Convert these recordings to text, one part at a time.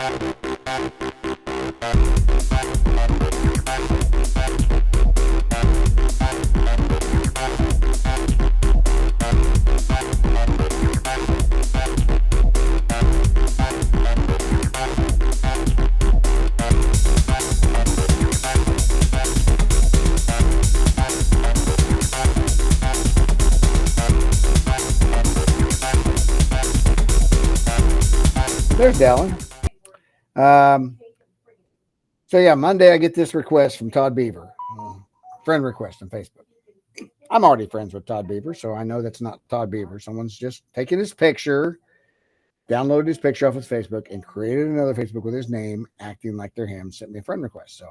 There's Dallin. So yeah, Monday I get this request from Todd Beaver, friend request on Facebook. I'm already friends with Todd Beaver, so I know that's not Todd Beaver. Someone's just taken his picture, downloaded his picture off his Facebook, and created another Facebook with his name, acting like they're him. Sent me a friend request. So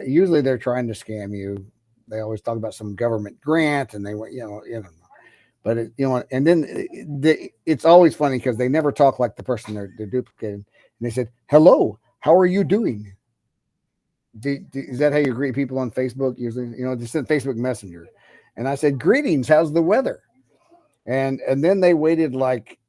usually they're trying to scam you. They always talk about some government grant, and they want But and then it's always funny because they never talk like the person they're duplicating. And they said, "Hello, how are you doing?" Is that how you greet people on Facebook? Usually, they send Facebook Messenger. And I said, "Greetings, how's the weather?" And then they waited like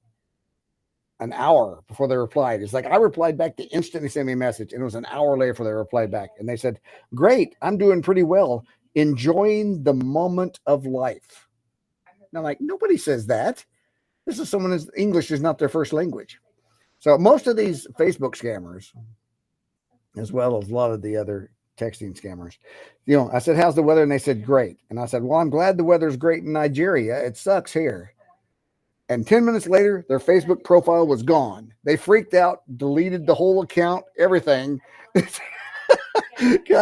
an hour before they replied. It's like I replied back to instantly send me a message, and it was an hour later before they replied back. And they said, "Great, I'm doing pretty well, enjoying the moment of life." And I'm like, nobody says that. This is someone whose English is not their first language. So most of these Facebook scammers, as well as a lot of the other texting scammers, I said, "How's the weather?" And they said, "Great." And I said, "Well, I'm glad the weather's great in Nigeria. It sucks here." And 10 minutes later, their Facebook profile was gone. They freaked out, deleted the whole account, everything. I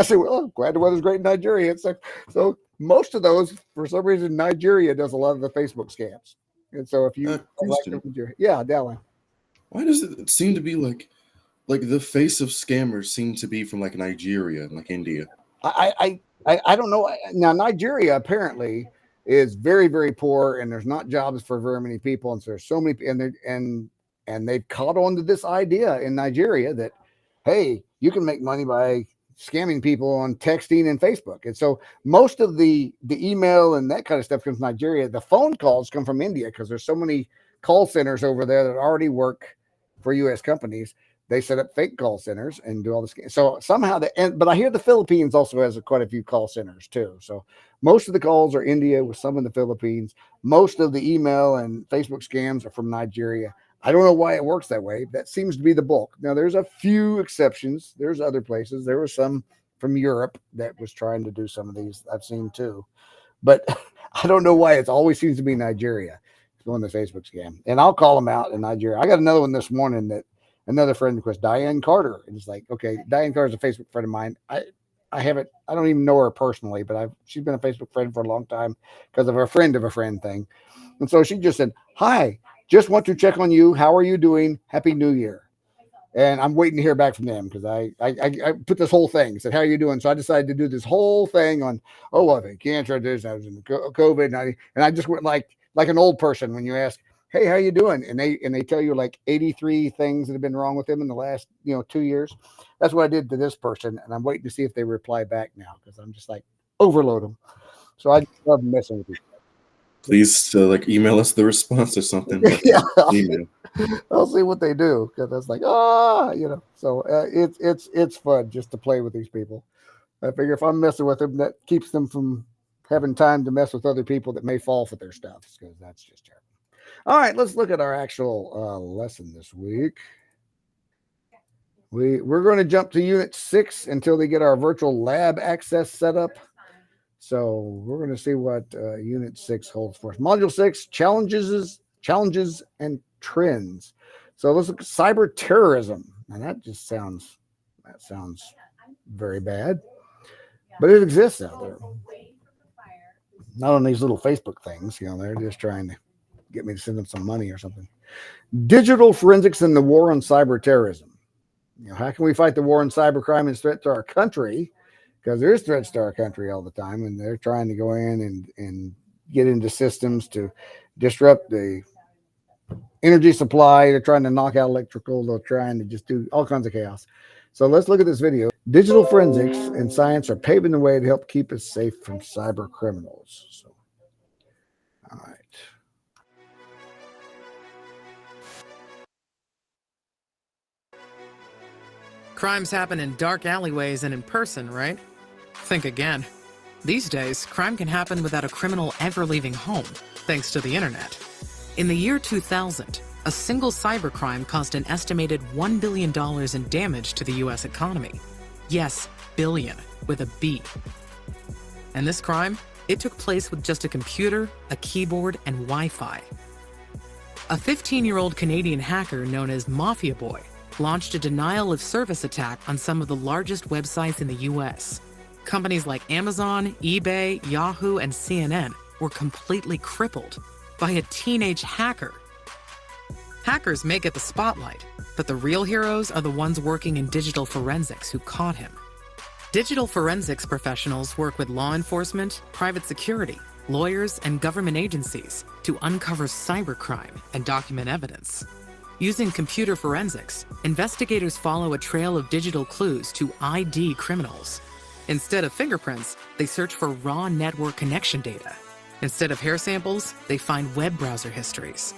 said, "Well, I'm glad the weather's great in Nigeria." It's like, so most of those, for some reason, Nigeria does a lot of the Facebook scams. And so if you question. yeah, Dallin. Why does it seem to be like the face of scammers seem to be from like Nigeria, like India? I don't know. Now Nigeria apparently is very, very poor, and there's not jobs for very many people, and so there's so many, and they've caught on to this idea in Nigeria that, hey, you can make money by scamming people on texting and Facebook. And so most of the email and that kind of stuff comes from Nigeria. The phone calls come from India because there's so many call centers over there that already work for U.S. companies. They set up fake call centers and do all this. So somehow, but I hear the Philippines also has quite a few call centers too. So most of the calls are India with some in the Philippines. Most of the email and Facebook scams are from Nigeria. I don't know why it works that way. That seems to be the bulk. Now, there's a few exceptions. There's other places. There was some from Europe that was trying to do some of these. I've seen too. But I don't know why it always seems to be Nigeria doing the Facebook scam. And I'll call them out in Nigeria. I got another one this morning that another friend request, Diane Carter. And it's like, okay, Diane Carter is a Facebook friend of mine. I don't even know her personally, but she's been a Facebook friend for a long time because of a friend thing. And so she just said, "Hi, just want to check on you. How are you doing? Happy New Year." And I'm waiting to hear back from them because I put this whole thing, said, "How are you doing?" So I decided to do this whole thing on, I've had cancer, I was in COVID, and I just went like an old person when you ask, "Hey, how you doing?" And they tell you like 83 things that have been wrong with them in the last 2 years. That's what I did to this person, and I'm waiting to see if they reply back now because I'm just like overload them. So I love messing with you. Please like email us the response or something. Yeah, I'll see what they do because that's like So it's fun just to play with these people. I figure if I'm messing with them, that keeps them from having time to mess with other people that may fall for their stuff because that's just terrible. All right, let's look at our actual lesson this week. We're going to jump to Unit 6 until they get our virtual lab access set up. So we're going to see what Unit 6 holds for us. Module 6, challenges and trends. So let's look at cyber terrorism. And that sounds very bad. But it exists out there. Not on these little Facebook things. They're just trying to get me to send them some money or something. Digital forensics and the war on cyber terrorism. How can we fight the war on cybercrime and threat to our country? Because there's threats to our country all the time, and they're trying to go in and get into systems to disrupt the energy supply. They're trying to knock out electrical. They're trying to just do all kinds of chaos. So let's look at this video. Digital forensics and science are paving the way to help keep us safe from cyber criminals. So, all right. Crimes happen in dark alleyways and in person, right? Think again. These days, crime can happen without a criminal ever leaving home, thanks to the internet. In the year 2000, a single cybercrime caused an estimated $1 billion in damage to the US economy. Yes, billion, with a B. And this crime, it took place with just a computer, a keyboard, and Wi-Fi. A 15-year-old Canadian hacker known as Mafia Boy launched a denial of service attack on some of the largest websites in the US. Companies like Amazon, eBay, Yahoo, and CNN were completely crippled by a teenage hacker. Hackers may get the spotlight, but the real heroes are the ones working in digital forensics who caught him. Digital forensics professionals work with law enforcement, private security, lawyers, and government agencies to uncover cybercrime and document evidence. Using computer forensics, investigators follow a trail of digital clues to ID criminals. Instead of fingerprints, they search for raw network connection data. Instead of hair samples, they find web browser histories.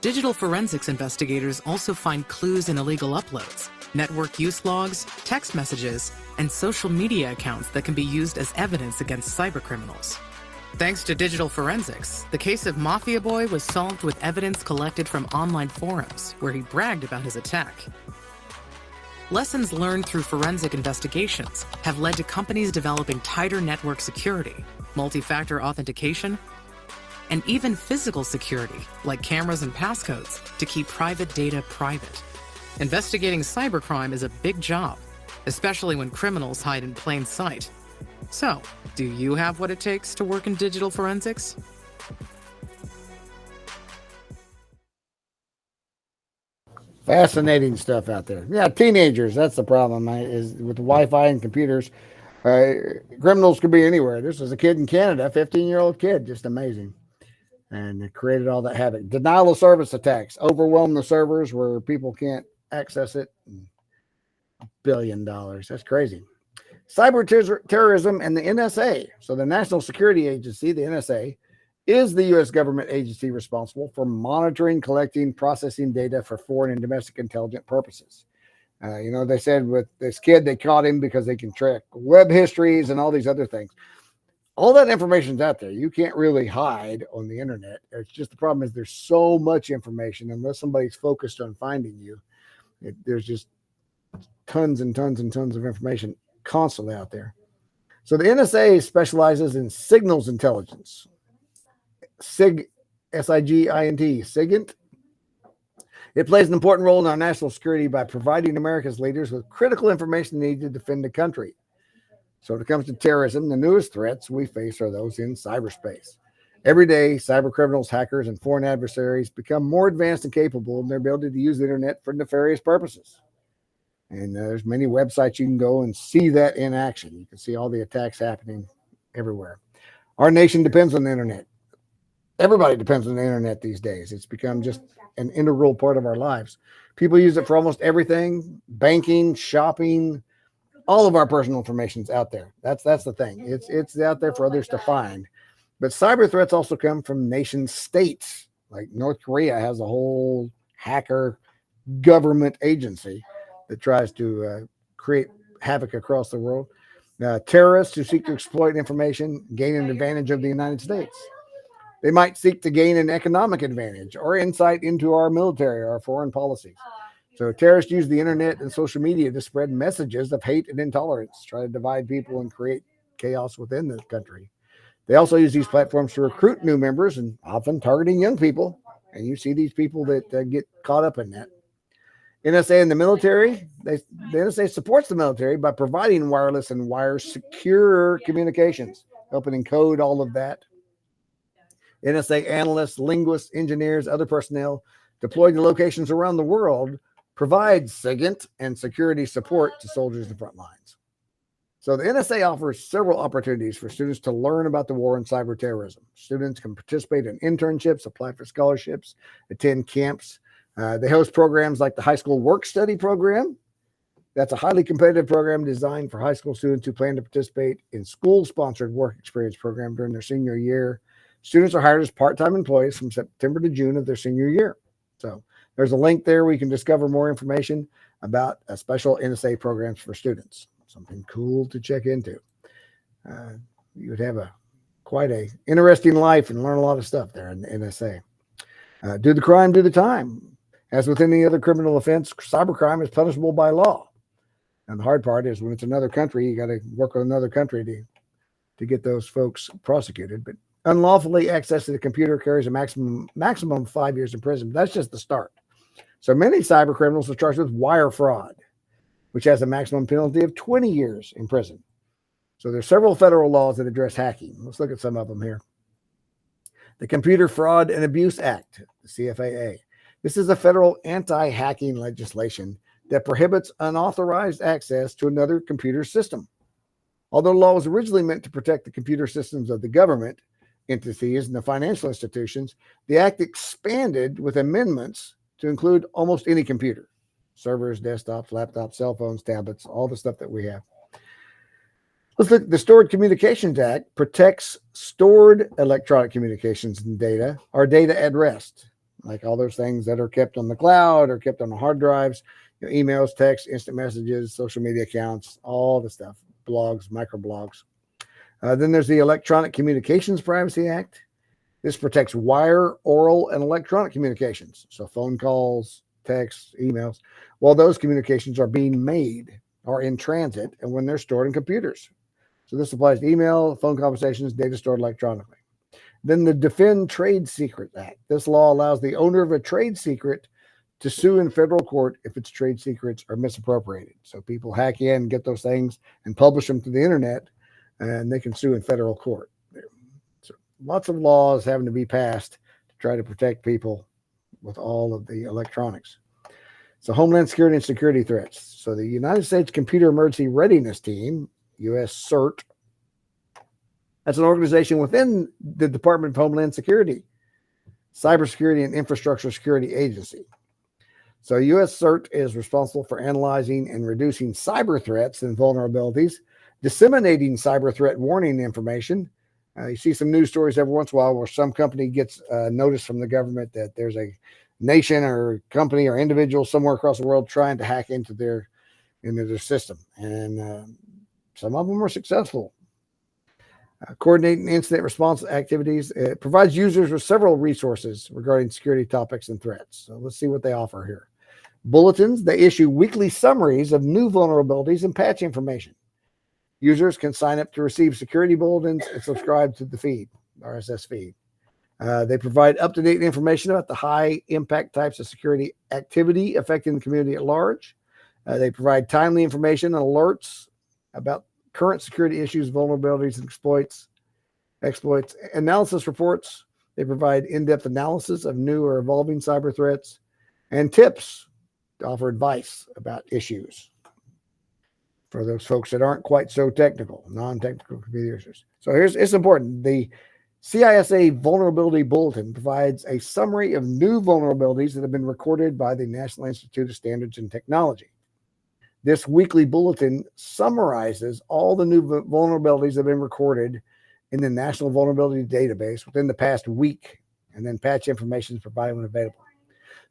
Digital forensics investigators also find clues in illegal uploads, network use logs, text messages, and social media accounts that can be used as evidence against cybercriminals. Thanks to digital forensics, the case of Mafia Boy was solved with evidence collected from online forums where he bragged about his attack. Lessons learned through forensic investigations have led to companies developing tighter network security, multi-factor authentication, and even physical security, like cameras and passcodes, to keep private data private. Investigating cybercrime is a big job, especially when criminals hide in plain sight. So, do you have what it takes to work in digital forensics? Fascinating stuff out there. Yeah, teenagers. That's the problem, is with Wi-Fi and computers. Criminals could be anywhere. This was a kid in Canada, 15-year-old kid, just amazing. And it created all that havoc. Denial of service attacks overwhelm the servers where people can't access it. $1 billion. That's crazy. Cyber terrorism and the NSA. So the National Security Agency, the NSA, is the U.S. government agency responsible for monitoring, collecting, processing data for foreign and domestic intelligence purposes. They said with this kid, they caught him because they can track web histories and all these other things. All that information's out there. You can't really hide on the internet. It's just the problem is there's so much information. Unless somebody's focused on finding you, there's just tons and tons and tons of information constantly out there. So the NSA specializes in signals intelligence. SIGINT, SIGINT. It plays an important role in our national security by providing America's leaders with critical information needed to defend the country. So when it comes to terrorism, the newest threats we face are those in cyberspace. Every day, cyber criminals, hackers, and foreign adversaries become more advanced and capable in their ability to use the internet for nefarious purposes. And there's many websites you can go and see that in action. You can see all the attacks happening everywhere. Our nation depends on the internet. Everybody depends on the internet these days. It's become just an integral part of our lives. People use it for almost everything: banking, shopping. All of our personal information is out there. That's the thing. It's out there for others to find. But cyber threats also come from nation states. Like North Korea has a whole hacker government agency that tries to create havoc across the world. Terrorists who seek to exploit information gain an advantage of the United States. They might seek to gain an economic advantage or insight into our military or our foreign policies. So terrorists use the internet and social media to spread messages of hate and intolerance, try to divide people and create chaos within the country. They also use these platforms to recruit new members and often targeting young people. And you see these people that get caught up in that. NSA and the military, the NSA supports the military by providing wireless and wire secure communications, helping encode all of that. NSA analysts, linguists, engineers, other personnel deployed to locations around the world provide SIGINT and security support to soldiers in the front lines. So the NSA offers several opportunities for students to learn about the war on cyber terrorism. Students can participate in internships, apply for scholarships, attend camps. They host programs like the High School Work Study Program. That's a highly competitive program designed for high school students who plan to participate in school-sponsored work experience program during their senior year. Students are hired as part-time employees from September to June of their senior year. So there's a link there where you can discover more information. about special NSA programs for students. Something cool to check into. You would have quite a interesting life and learn a lot of stuff there in the NSA. Do the crime, do the time. As with any other criminal offense, cybercrime is punishable by law. And the hard part is when it's another country, you got to work with another country to get those folks prosecuted. But unlawfully access to the computer carries a maximum 5 years in prison. But that's just the start. So many cyber criminals are charged with wire fraud, which has a maximum penalty of 20 years in prison. So there's several federal laws that address hacking. Let's look at some of them here. The Computer Fraud and Abuse Act, the CFAA. This is a federal anti-hacking legislation that prohibits unauthorized access to another computer system. Although the law was originally meant to protect the computer systems of the government entities and the financial institutions, the act expanded with amendments to include almost any computer: servers, desktops, laptops, cell phones, tablets, all the stuff that we have. Let's look. The Stored Communications Act protects stored electronic communications and data, or data at rest, like all those things that are kept on the cloud or kept on the hard drives, emails, texts, instant messages, social media accounts, all the stuff, blogs, microblogs. Then there's the Electronic Communications Privacy Act. This protects wire, oral, and electronic communications, so phone calls, texts, emails, while those communications are being made or in transit and when they're stored in computers. So this applies to email, phone conversations, data stored electronically. Then the Defend Trade Secrets Act. This law allows the owner of a trade secret to sue in federal court if its trade secrets are misappropriated. So people hack in, get those things, and publish them to the internet, and they can sue in federal court. So lots of laws having to be passed to try to protect people with all of the electronics. So Homeland Security and security threats. So the United States Computer Emergency Readiness Team, US CERT, that's an organization within the Department of Homeland Security, Cybersecurity and Infrastructure Security Agency. So US CERT is responsible for analyzing and reducing cyber threats and vulnerabilities, disseminating cyber threat warning information. You see some news stories every once in a while where some company gets notice from the government that there's a nation or company or individual somewhere across the world trying to hack into their system. And some of them are successful. Coordinating incident response activities. It provides users with several resources regarding security topics and threats. So let's see what they offer here. Bulletins. They issue weekly summaries of new vulnerabilities and patch information. Users can sign up to receive security bulletins and subscribe to the feed, RSS feed. They provide up-to-date information about the high-impact types of security activity affecting the community at large. They provide timely information and alerts about current security issues, vulnerabilities, and exploits, analysis reports. They provide in-depth analysis of new or evolving cyber threats, and tips to offer advice about issues for those folks that aren't quite so technical, non-technical computer users. So it's important. The CISA Vulnerability Bulletin provides a summary of new vulnerabilities that have been recorded by the National Institute of Standards and Technology. This weekly bulletin summarizes all the new vulnerabilities that have been recorded in the National Vulnerability Database within the past week, and then patch information is provided when available.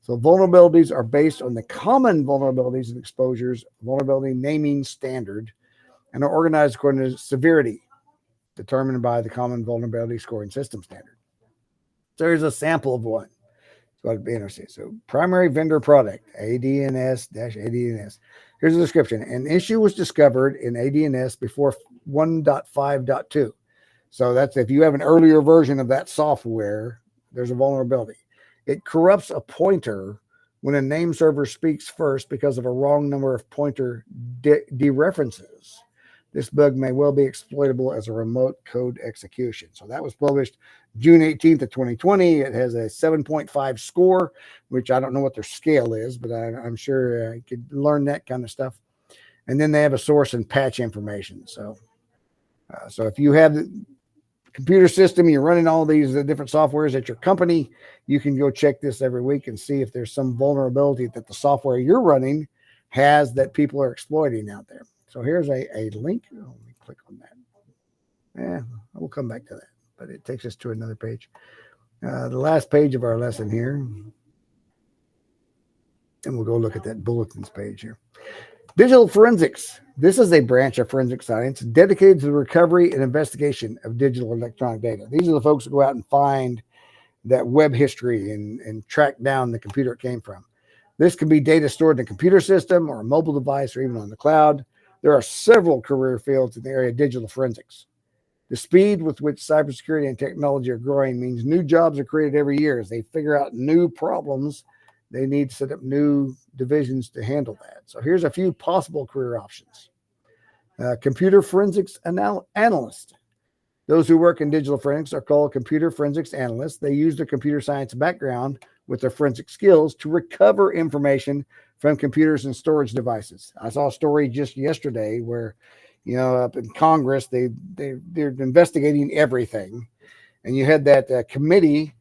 So vulnerabilities are based on the common vulnerabilities and exposures vulnerability naming standard and are organized according to severity determined by the Common Vulnerability Scoring System standard. So here's a sample of one. So I'd be interested. So primary vendor product, ADNS-ADNS. Here's the description. An issue was discovered in ADNS before 1.5.2. So that's if you have an earlier version of that software, there's a vulnerability. It corrupts a pointer when a name server speaks first because of a wrong number of pointer dereferences. This bug may well be exploitable as a remote code execution. So that was published June 18th of 2020. It has a 7.5 score, which I don't know what their scale is, but I'm sure I could learn that kind of stuff. And then they have a source and patch information. So if you have the computer system, you're running all these different softwares at your company, you can go check this every week and see if there's some vulnerability that the software you're running has that people are exploiting out there. So here's a link. Let me click on that. We'll come back to that, but it takes us to another page. The last page of our lesson here. And we'll go look at that bulletins page here. Digital forensics. This is a branch of forensic science dedicated to the recovery and investigation of digital electronic data. These are the folks that go out and find that web history and track down the computer it came from. This can be data stored in a computer system or a mobile device or even on the cloud. There are several career fields in the area of digital forensics. The speed with which cybersecurity and technology are growing means new jobs are created every year as they figure out new problems. They need to set up new divisions to handle that. So here's a few possible career options. Computer forensics analyst. Those who work in digital forensics are called computer forensics analysts. They use their computer science background with their forensic skills to recover information from computers and storage devices. I saw a story just yesterday where, up in Congress, they're investigating everything. And you had that committee.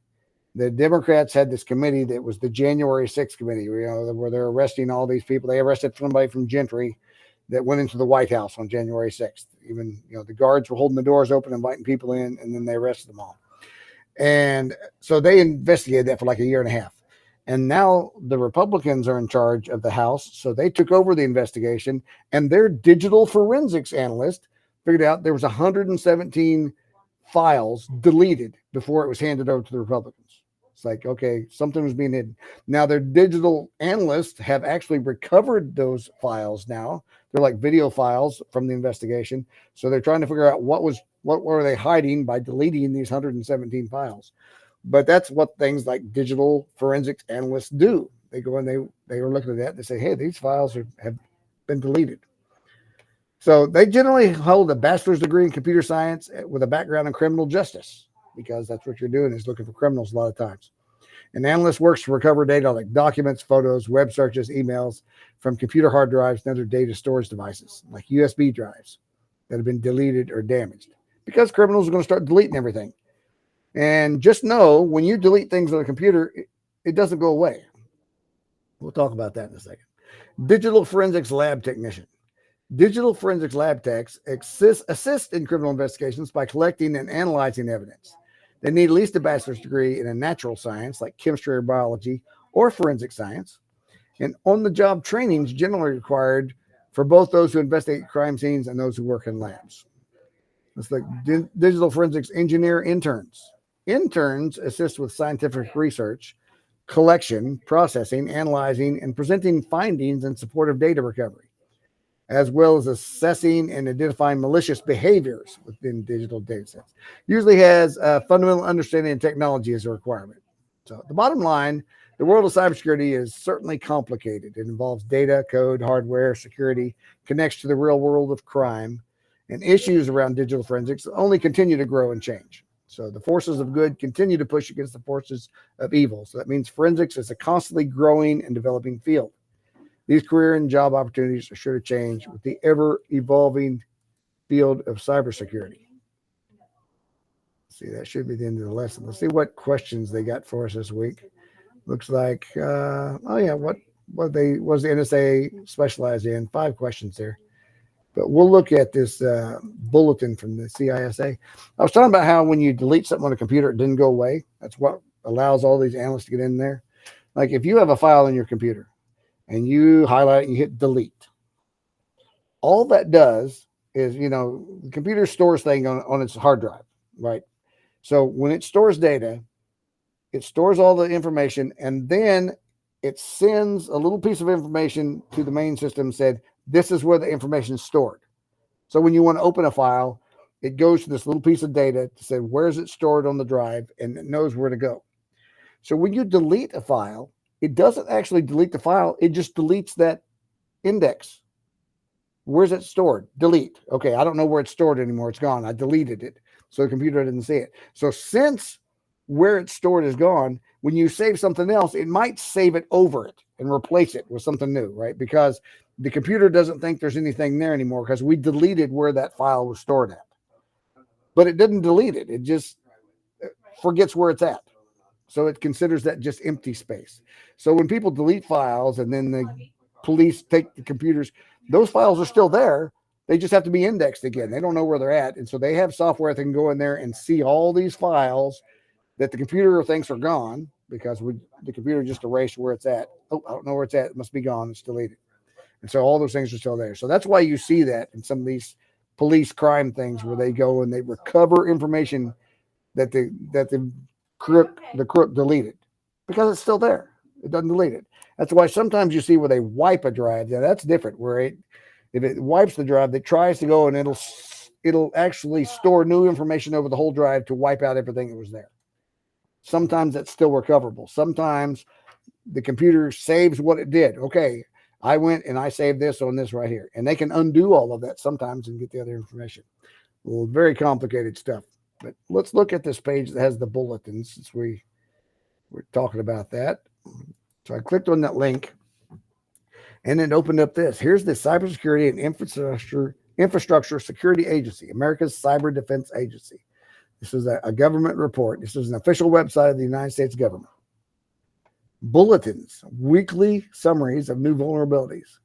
The Democrats had this committee that was the January 6th committee, where they're arresting all these people. They arrested somebody from Gentry that went into the White House on January 6th. Even, the guards were holding the doors open, inviting people in, and then they arrested them all. And so they investigated that for like a year and a half. And now the Republicans are in charge of the House. So they took over the investigation, and their digital forensics analyst figured out there was 117 files deleted before it was handed over to the Republicans. It's like, okay, something was being hidden. Now their digital analysts have actually recovered those files now. They're like video files from the investigation. So they're trying to figure out what were they hiding by deleting these 117 files. But that's what things like digital forensics analysts do. They go and they were looking at that and they say, hey, these files have been deleted. So they generally hold a bachelor's degree in computer science with a background in criminal justice, because that's what you're doing, is looking for criminals a lot of times. An analyst works to recover data like documents, photos, web searches, emails from computer hard drives and other data storage devices like USB drives that have been deleted or damaged, because criminals are going to start deleting everything. And just know, when you delete things on a computer, it doesn't go away. We'll talk about that in a second. Digital forensics lab technician. Digital forensics lab techs assist in criminal investigations by collecting and analyzing evidence. They need at least a bachelor's degree in a natural science like chemistry or biology or forensic science. And on-the-job training is generally required for both those who investigate crime scenes and those who work in labs. It's like digital forensics engineer interns. Interns assist with scientific research, collection, processing, analyzing, and presenting findings in support of data recovery, as well as assessing and identifying malicious behaviors within digital data sets. Usually has a fundamental understanding of technology as a requirement. So the bottom line, the world of cybersecurity is certainly complicated. It involves data, code, hardware, security, connects to the real world of crime, and issues around digital forensics only continue to grow and change. So the forces of good continue to push against the forces of evil. So that means forensics is a constantly growing and developing field. These career and job opportunities are sure to change with the ever-evolving field of cybersecurity. See, that should be the end of the lesson. Let's see what questions they got for us this week. Looks like, what was the NSA specialized in? 5 questions there. But we'll look at this bulletin from the CISA. I was talking about how when you delete something on a computer, it didn't go away. That's what allows all these analysts to get in there. Like if you have a file in your computer and you highlight it and you hit delete, all that does is, the computer stores things on its hard drive, right? So when it stores data, it stores all the information, and then it sends a little piece of information to the main system, said, this is where the information is stored. So when you want to open a file, it goes to this little piece of data to say, where is it stored on the drive? And it knows where to go. So when you delete a file, it doesn't actually delete the file. It just deletes that index. Where's it stored? Delete. Okay, I don't know where it's stored anymore. It's gone. I deleted it. So the computer didn't see it. So since where it's stored is gone, when you save something else, it might save it over it and replace it with something new, right? Because the computer doesn't think there's anything there anymore because we deleted where that file was stored at. But it didn't delete it. It just forgets where it's at. So it considers that just empty space. So when people delete files and then the police take the computers, those files are still there. They just have to be indexed again. They don't know where they're at. And so they have software that can go in there and see all these files that the computer thinks are gone, because the computer just erased where it's at. Oh, I don't know where it's at. It must be gone. It's deleted. And so all those things are still there. So that's why you see that in some of these police crime things where they go and they recover information that the crook deleted, because it's still there. It doesn't delete it. That's why sometimes you see where they wipe a drive. Now that's different. Where if it wipes the drive, it tries to go and it'll actually store new information over the whole drive to wipe out everything that was there. Sometimes that's still recoverable. Sometimes the computer saves what it did. Okay, I went and I saved this on this right here. And they can undo all of that sometimes and get the other information. Well, very complicated stuff. But let's look at this page that has the bulletins, since we're talking about that. So I clicked on that link and it opened up this. Here's the Cybersecurity and Infrastructure Security Agency, America's Cyber Defense Agency. This is a government report. This is an official website of the United States government. Bulletins, weekly summaries of new vulnerabilities.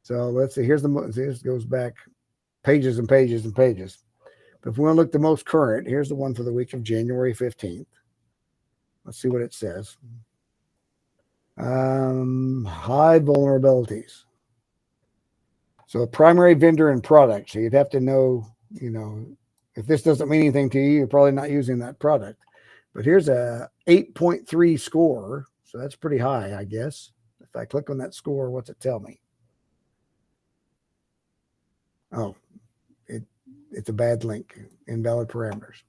So let's see. This goes back pages and pages and pages. But if we want to look the most current, here's the one for the week of January 15th. Let's see what it says. High vulnerabilities. So a primary vendor and product. So you'd have to know, if this doesn't mean anything to you, you're probably not using that product. But here's a 8.3 score. So that's pretty high, I guess. If I click on that score, what's it tell me? Oh, it's a bad link. Invalid parameters.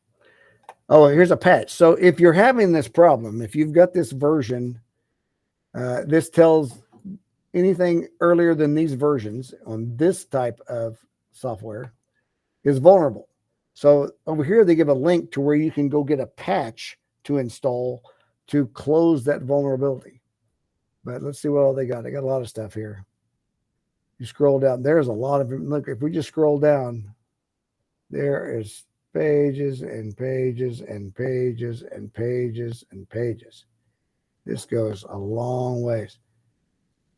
Oh, here's a patch. So if you're having this problem, if you've got this version, this tells anything earlier than these versions on this type of software is vulnerable. So over here, they give a link to where you can go get a patch to install to close that vulnerability. But let's see what all they got. They got a lot of stuff here. You scroll down. There's a lot of them. Look, if we just scroll down, there is pages and pages and pages and pages and pages. This goes a long ways.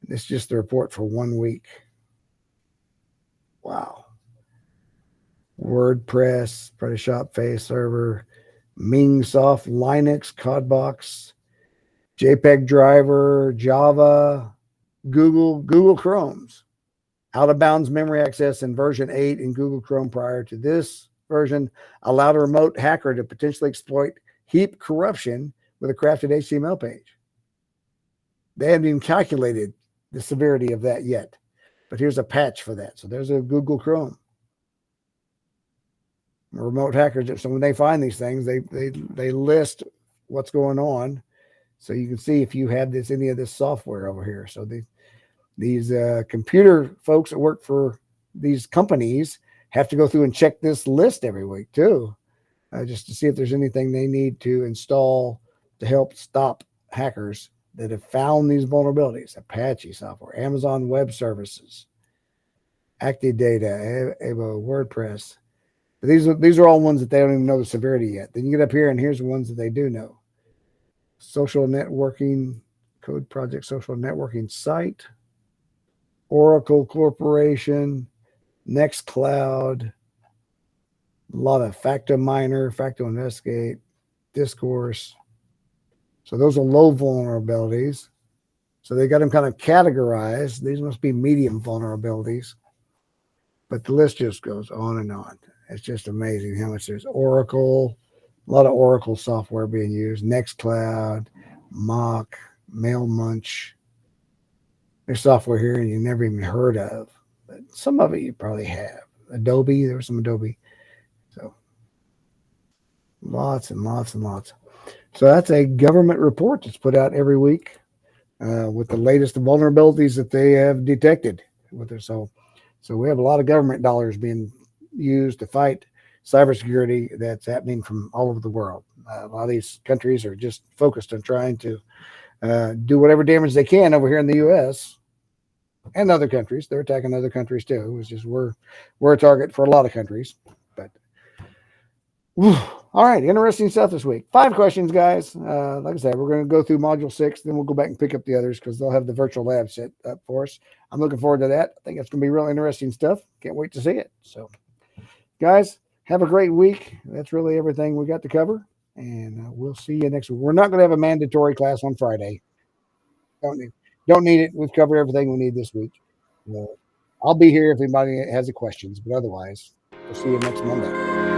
This is just the report for 1 week. Wow. WordPress, Photoshop, Face Server, Mingsoft, Linux, Codebox, JPEG driver, Java, Google Chrome's out of bounds memory access in version 8 in Google Chrome prior to this version allowed a remote hacker to potentially exploit heap corruption with a crafted HTML page. They haven't even calculated the severity of that yet, but here's a patch for that. So there's a Google Chrome. Remote hackers, so when they find these things, they list what's going on, so you can see if you have any of this software over here. So these computer folks that work for these companies have to go through and check this list every week too, just to see if there's anything they need to install to help stop hackers that have found these vulnerabilities. Apache software, Amazon Web Services, Active Data, Avo, WordPress. But these are all ones that they don't even know the severity yet. Then you get up here and here's the ones that they do know. Social networking, Code Project social networking site, Oracle Corporation, Nextcloud, a lot of Factominer, Facto Investigate, Discourse. So those are low vulnerabilities. So they got them kind of categorized. These must be medium vulnerabilities. But the list just goes on and on. It's just amazing how much there's Oracle, a lot of Oracle software being used, Nextcloud, Mock, MailMunch. There's software here you never even heard of, but some of it you probably have. Adobe, there was some Adobe. So lots and lots and lots. So that's a government report that's put out every week with the latest vulnerabilities that they have detected with it. So we have a lot of government dollars being used to fight cybersecurity that's happening from all over the world. A lot of these countries are just focused on trying to do whatever damage they can over here in the U.S. and other countries. They're attacking other countries too. It's just we're a target for a lot of countries. But all right, interesting stuff this week. 5 questions, guys. Like I said, we're going to go through module 6, then we'll go back and pick up the others because they'll have the virtual lab set up for us. I'm looking forward to that. I think it's going to be real interesting stuff. Can't wait to see it. So, guys, have a great week. That's really everything we got to cover. And we'll see you next week. We're not going to have a mandatory class on Friday. Don't need it. We've covered everything we need this week. I'll be here if anybody has any questions, but otherwise, we'll see you next Monday.